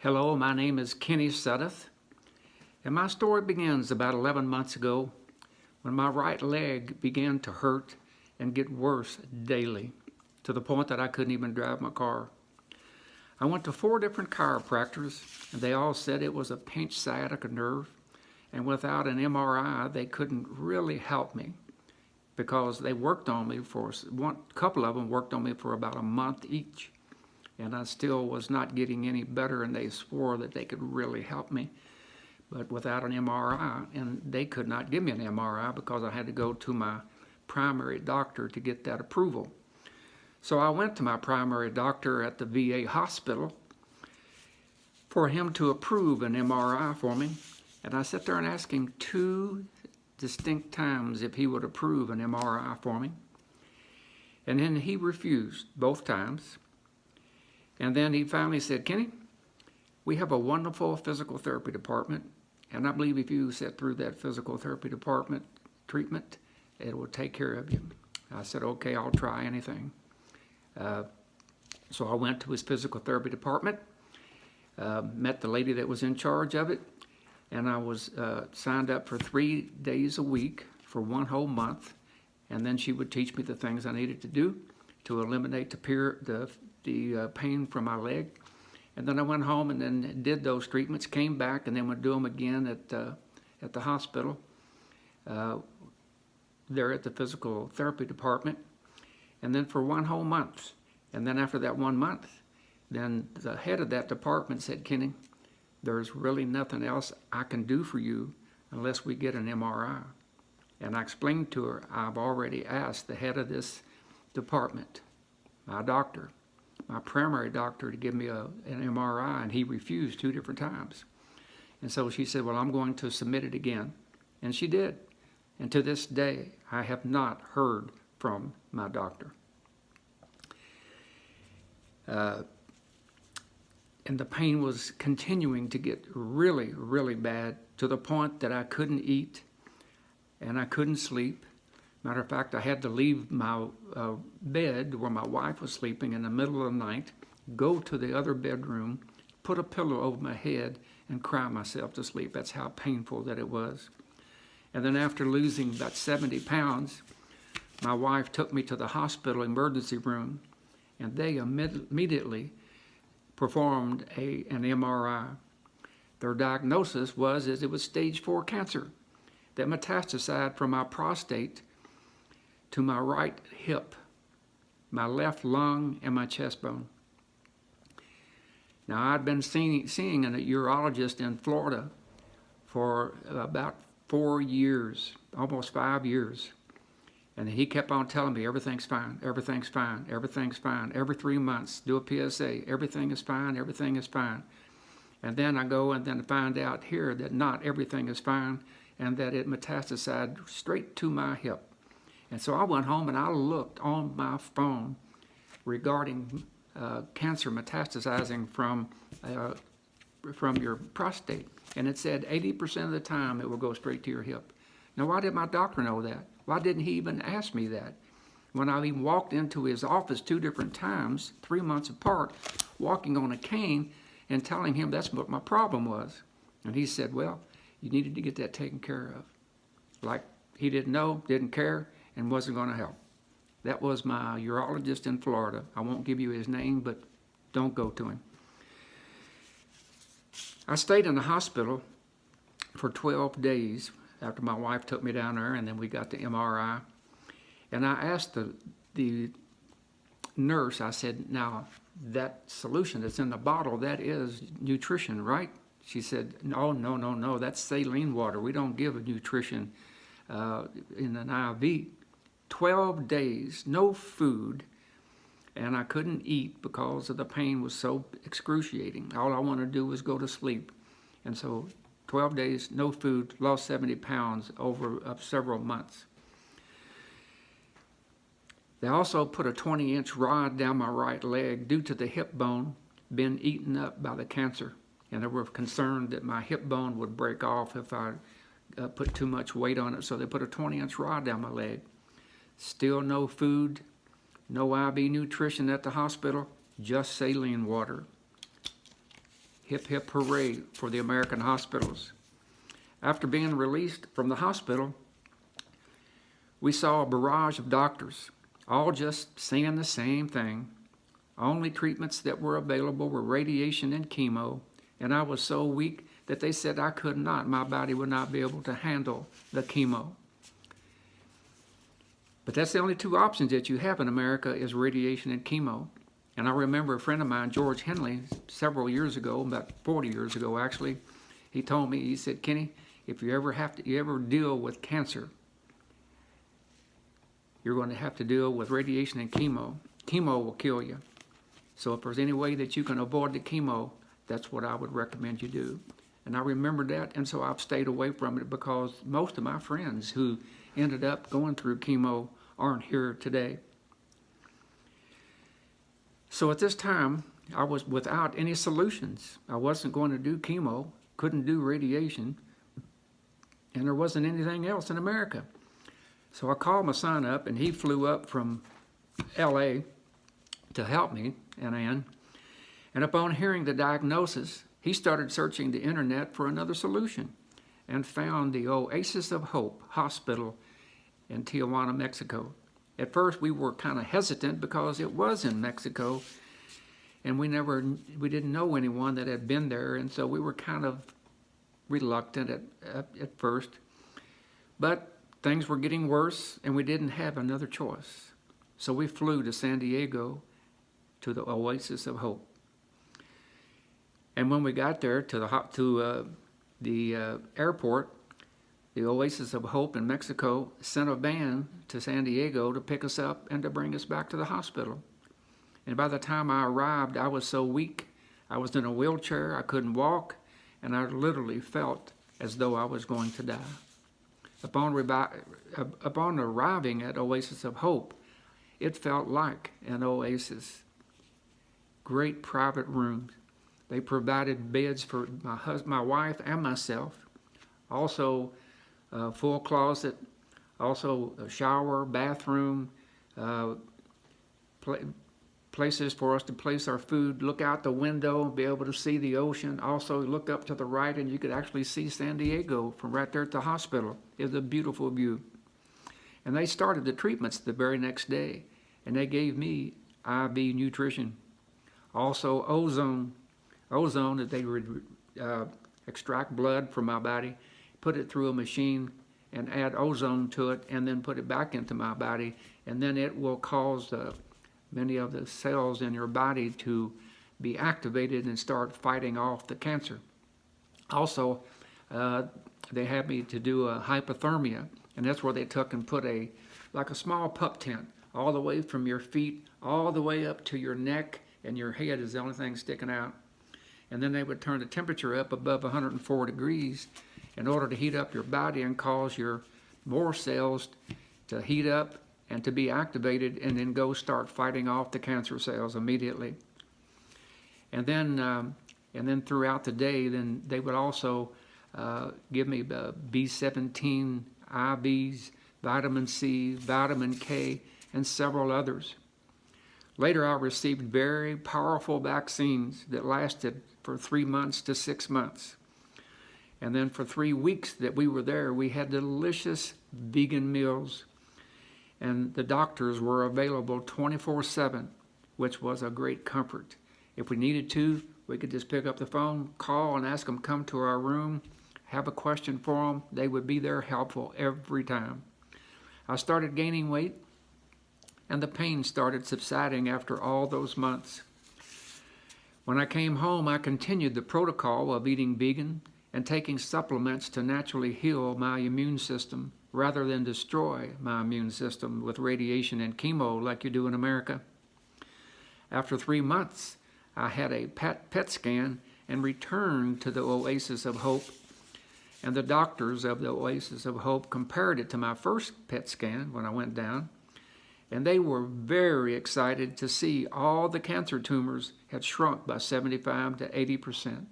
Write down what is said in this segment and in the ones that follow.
Hello, my name is Kenny Sudduth, and my story begins about 11 months ago when my right leg began to hurt and get worse daily to the point that I couldn't even drive my car. I went to 4 different chiropractors, and they all said it was a pinched sciatica nerve, and without an MRI, they couldn't really help me because they worked on me for a couple of them worked on me for about a month each. And I still was not getting any better, and they swore that they could really help me, but without an MRI, and they could not give me an MRI because I had to go to my primary doctor to get that approval. So I went to my primary doctor at the VA hospital for him to approve an MRI for me, and I sat there and asked him 2 distinct times if he would approve an MRI for me, and then he refused both times. And then he finally said, "Kenny, we have a wonderful physical therapy department, and I believe if you sit through that physical therapy department treatment, it will take care of you." I said, "Okay, I'll try anything." So I went to his physical therapy department, met the lady that was in charge of it, and I was signed up for 3 days a week for 1 whole month, and then she would teach me the things I needed to do to eliminate the pain from my leg. And then I went home and then did those treatments, came back, and then would do them again at the hospital there at the physical therapy department, and then for 1 whole month. And then after that 1 month, then the head of that department said, "Kenny, there's really nothing else I can do for you unless we get an MRI." And I explained to her, I've already asked the head of this department, my doctor, my primary doctor, to give me an MRI, and he refused 2 different times. And so she said, "Well, I'm going to submit it again." And she did. And to this day, I have not heard from my doctor. And the pain was continuing to get really, really bad to the point that I couldn't eat and I couldn't sleep. Matter of fact, I had to leave my bed where my wife was sleeping in the middle of the night, go to the other bedroom, put a pillow over my head, and cry myself to sleep. That's how painful that it was. And then after losing about 70 pounds, my wife took me to the hospital emergency room, and they immediately performed an MRI. Their diagnosis was it was stage 4 cancer that metastasized from my prostate to my right hip, my left lung, and my chest bone. Now, I'd been seeing a urologist in Florida for about 4 years, almost 5 years. And he kept on telling me, everything's fine, everything's fine, everything's fine. Every 3 months, do a PSA, everything is fine, everything is fine. And then I go and then find out here that not everything is fine, and that it metastasized straight to my hip. And so I went home and I looked on my phone regarding cancer metastasizing from your prostate, and it said 80% of the time it will go straight to your hip. Now, why did my doctor know that? Why didn't he even ask me that? When I even walked into his office 2 different times, 3 months apart, walking on a cane and telling him that's what my problem was. And he said, "Well, you needed to get that taken care of." Like he didn't know, didn't care, and wasn't going to help. That was my urologist in Florida. I won't give you his name, but don't go to him. I stayed in the hospital for 12 days after my wife took me down there, and then we got the MRI. And I asked the nurse, I said, "Now, that solution that's in the bottle, that is nutrition, right?" She said, No, that's saline water. We don't give nutrition in an IV. 12 days, no food, and I couldn't eat because the pain was so excruciating. All I wanted to do was go to sleep. And so 12 days, no food, lost 70 pounds over several months. They also put a 20-inch rod down my right leg due to the hip bone being eaten up by the cancer. And they were concerned that my hip bone would break off if I put too much weight on it. So they put a 20-inch rod down my leg. Still no food, no IV nutrition at the hospital, just saline water. Hip, hip, hooray for the American hospitals. After being released from the hospital, we saw a barrage of doctors, all just saying the same thing. Only treatments that were available were radiation and chemo, and I was so weak that they said I could not, my body would not be able to handle the chemo. But that's the only two options that you have in America is radiation and chemo. And I remember a friend of mine, George Henley, several years ago, about 40 years ago actually, he told me, he said, Kenny, if you ever deal with cancer, you're going to have to deal with radiation and chemo. Chemo will kill you. So if there's any way that you can avoid the chemo, that's what I would recommend you do. And I remember that, and so I've stayed away from it because most of my friends who ended up going through chemo aren't here today. So at this time, I was without any solutions. I wasn't going to do chemo, couldn't do radiation, and there wasn't anything else in America. So I called my son up, and he flew up from LA to help me and Ann. And upon hearing the diagnosis, he started searching the internet for another solution and found the Oasis of Hope Hospital in Tijuana, Mexico. At first, we were kind of hesitant because it was in Mexico, and we didn't know anyone that had been there, and so we were kind of reluctant at first. But things were getting worse, and we didn't have another choice. So we flew to San Diego to the Oasis of Hope. And when we got there to the airport, the Oasis of Hope in Mexico sent a van to San Diego to pick us up and to bring us back to the hospital. And by the time I arrived, I was so weak. I was in a wheelchair, I couldn't walk, and I literally felt as though I was going to die. Upon arriving at Oasis of Hope, it felt like an oasis. Great private rooms. They provided beds for my wife and myself. Also, a full closet. Also, a shower, bathroom, places for us to place our food. Look out the window, be able to see the ocean. Also, look up to the right, and you could actually see San Diego from right there at the hospital. It was a beautiful view. And they started the treatments the very next day, and they gave me IV nutrition. Also, ozone that they would extract blood from my body, put it through a machine and add ozone to it, and then put it back into my body, and then it will cause many of the cells in your body to be activated and start fighting off the cancer. Also, they had me to do a hypothermia, and that's where they took and put like a small pup tent all the way from your feet all the way up to your neck, and your head is the only thing sticking out. And then they would turn the temperature up above 104 degrees in order to heat up your body and cause your more cells to heat up and to be activated, and then go start fighting off the cancer cells immediately. And then throughout the day, then they would also give me B17 IVs, vitamin C, vitamin K, and several others. Later, I received very powerful vaccines that lasted for 3 months to 6 months. And then for 3 weeks that we were there, we had delicious vegan meals. And the doctors were available 24/7, which was a great comfort. If we needed to, we could just pick up the phone, call, and ask them to come to our room, have a question for them. They would be there helpful every time. I started gaining weight, and the pain started subsiding after all those months. When I came home, I continued the protocol of eating vegan and taking supplements to naturally heal my immune system rather than destroy my immune system with radiation and chemo like you do in America. After 3 months, I had a PET scan and returned to the Oasis of Hope, and the doctors of the Oasis of Hope compared it to my first PET scan when I went down, and they were very excited to see all the cancer tumors had shrunk by 75 to 80%.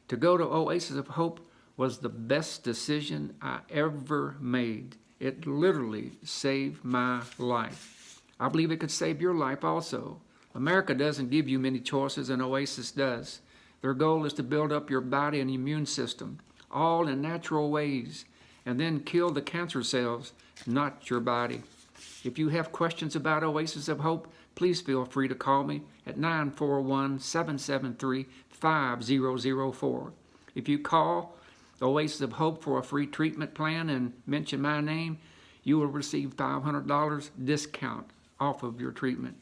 To go to Oasis of Hope was the best decision I ever made. It literally saved my life. I believe it could save your life also. America doesn't give you many choices, and Oasis does. Their goal is to build up your body and immune system, all in natural ways, and then kill the cancer cells, not your body. If you have questions about Oasis of Hope, please feel free to call me at 941-773-5004. If you call Oasis of Hope for a free treatment plan and mention my name, you will receive $500 discount off of your treatment.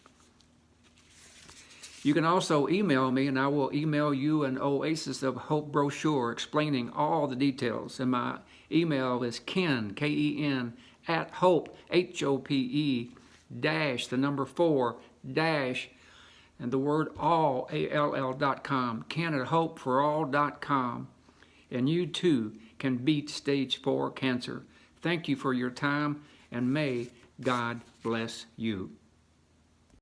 You can also email me, and I will email you an Oasis of Hope brochure explaining all the details. And my email is Ken, K-E-N, at Hope, H-O-P-E, dash, the number 4, dash, and the word all, A-L-L.com, Ken at hopeforall.com. And you too can beat stage 4 cancer. Thank you for your time, and may God bless you.